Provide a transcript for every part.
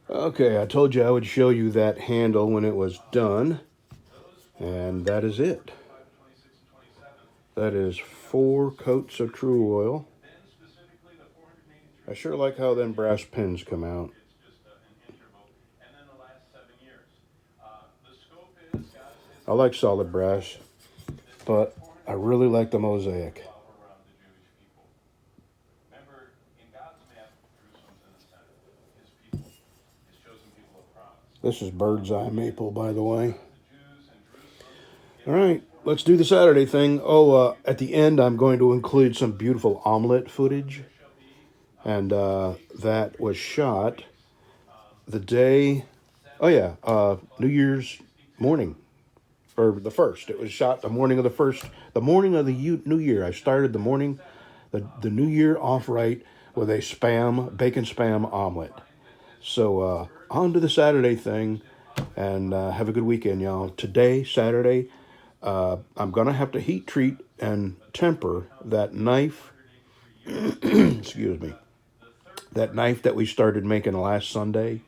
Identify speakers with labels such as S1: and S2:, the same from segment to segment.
S1: Okay, I told you I would show you that handle when it was done, and that is it. That is 4 coats of True Oil. I sure like how them brass pins come out. I like solid brass, but I really like the mosaic. This is bird's eye maple, by the way. All right, let's do the Saturday thing. Oh, at the end, I'm going to include some beautiful omelet footage, and that was shot the day. Oh yeah, New Year's morning, or the first. It was shot the morning of the first, the morning of the New Year. I started the morning, the New Year off right with a bacon spam omelet. So on to the Saturday thing, and have a good weekend, y'all. Today, Saturday, I'm gonna have to heat treat and temper that knife. Excuse me, that knife that we started making last Sunday.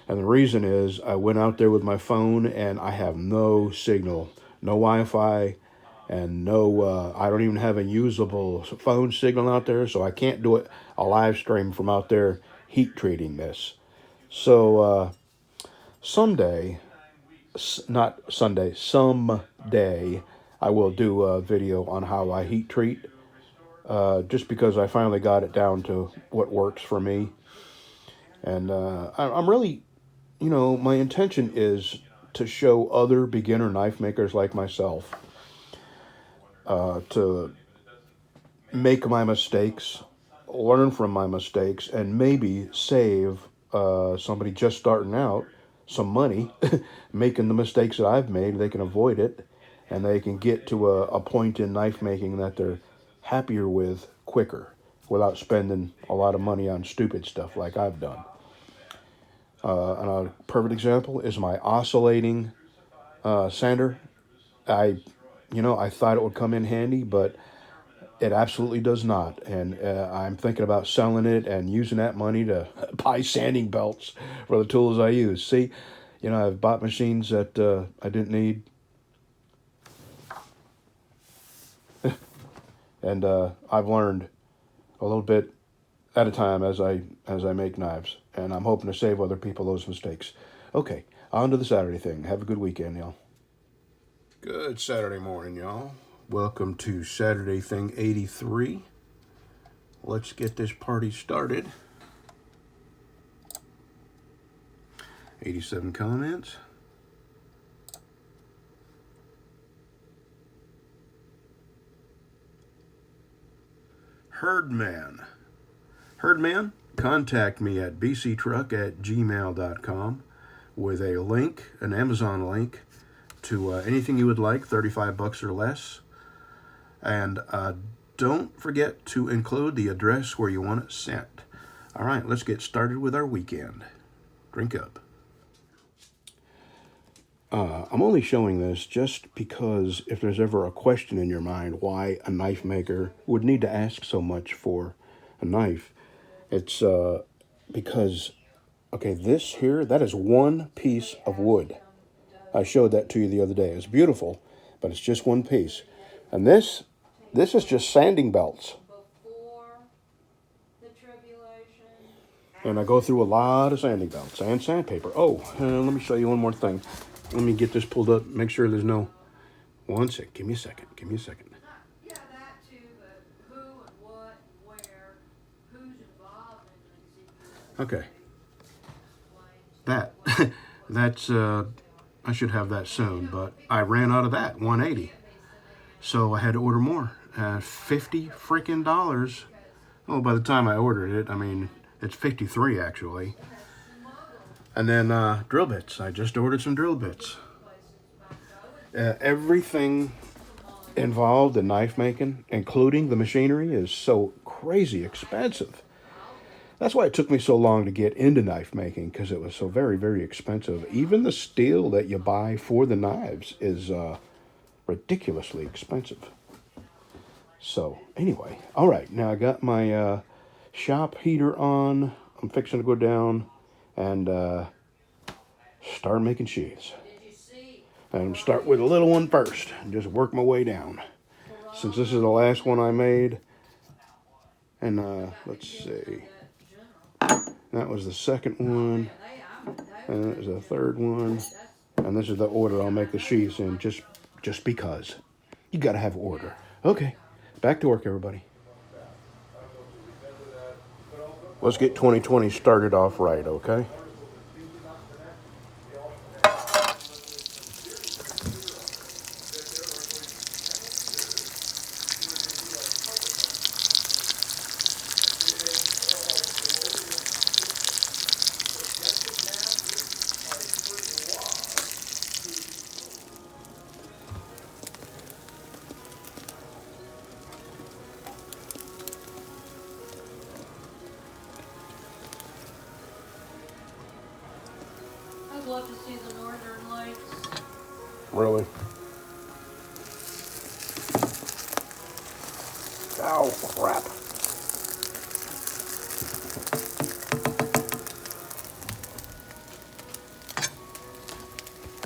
S1: And the reason is I went out there with my phone and I have no signal, no Wi-Fi, and no, I don't even have a usable phone signal out there, so I can't do it a live stream from out there heat treating this. So someday, not Sunday, someday, I will do a video on how I heat treat, just because I finally got it down to what works for me. And I'm really, my intention is to show other beginner knife makers like myself to make my mistakes, learn from my mistakes, and maybe save somebody just starting out some money making the mistakes that I've made. They can avoid it, and they can get to a point in knife making that they're happier with quicker without spending a lot of money on stupid stuff like I've done. And a perfect example is my oscillating sander. I, I thought it would come in handy, but it absolutely does not. And I'm thinking about selling it and using that money to buy sanding belts for the tools I use. See, I've bought machines that I didn't need, and I've learned a little bit at a time as I make knives, and I'm hoping to save other people those mistakes. Okay, on to the Saturday thing. Have a good weekend, y'all. Good Saturday morning, y'all. Welcome to Saturday Thing 83. Let's get this party started. 87 comments. Herdman. Herdman, contact me at BCtruck@gmail.com with a link, an Amazon link, to anything you would like, 35 bucks or less. And don't forget to include the address where you want it sent. All right, let's get started with our weekend. Drink up. I'm only showing this just because if there's ever a question in your mind why a knife maker would need to ask so much for a knife, it's because, okay, this here, that is one piece of wood. I showed that to you the other day. It's beautiful, but it's just one piece. And this is just sanding belts. And I go through a lot of sanding belts and sandpaper. Oh, let me show you one more thing. Let me get this pulled up, make sure there's no... One sec, give me a second.
S2: Yeah, that too, but who and what and where, who's involved in the
S1: Okay. That's, I should have that soon, but I ran out of that, 180. So I had to order more. $50 freaking dollars. Oh, by the time I ordered it, I mean, it's 53 actually. And then drill bits. I just ordered some drill bits. Everything involved in knife making, including the machinery, is so crazy expensive. That's why it took me so long to get into knife making, because it was so very, very expensive. Even the steel that you buy for the knives is ridiculously expensive. So, anyway, all right, now I got my shop heater on. I'm fixing to go down and start making sheaths.
S2: Did you see?
S1: And start with a little one first and just work my way down. Since this is the last one I made, and let's see, that was the second one, and that was the third one, and this is the order I'll make the sheaths in, just because. You gotta have order. Okay, back to work, everybody. Let's get 2020 started off right, okay?
S2: I'd love to see the northern lights.
S1: Really? Oh, crap.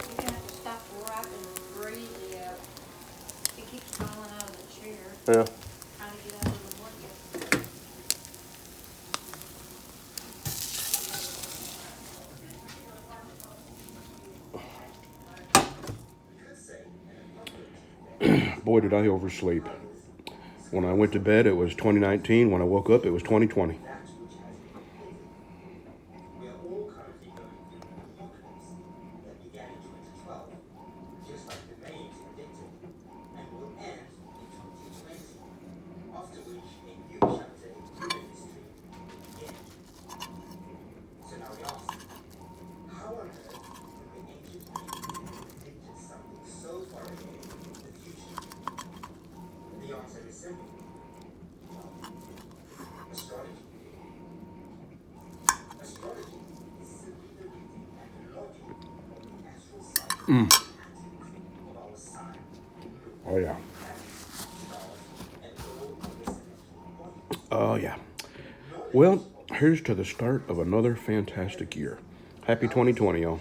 S2: You're gonna have to stop wrapping crazy up. He keeps falling out of the chair,
S1: Yeah.
S2: trying to get out of the blanket.
S1: Boy, did I oversleep. When I went to bed, it was 2019. When I woke up, it was 2020. Oh, yeah. Oh, yeah. Well, here's to the start of another fantastic year. Happy 2020, y'all.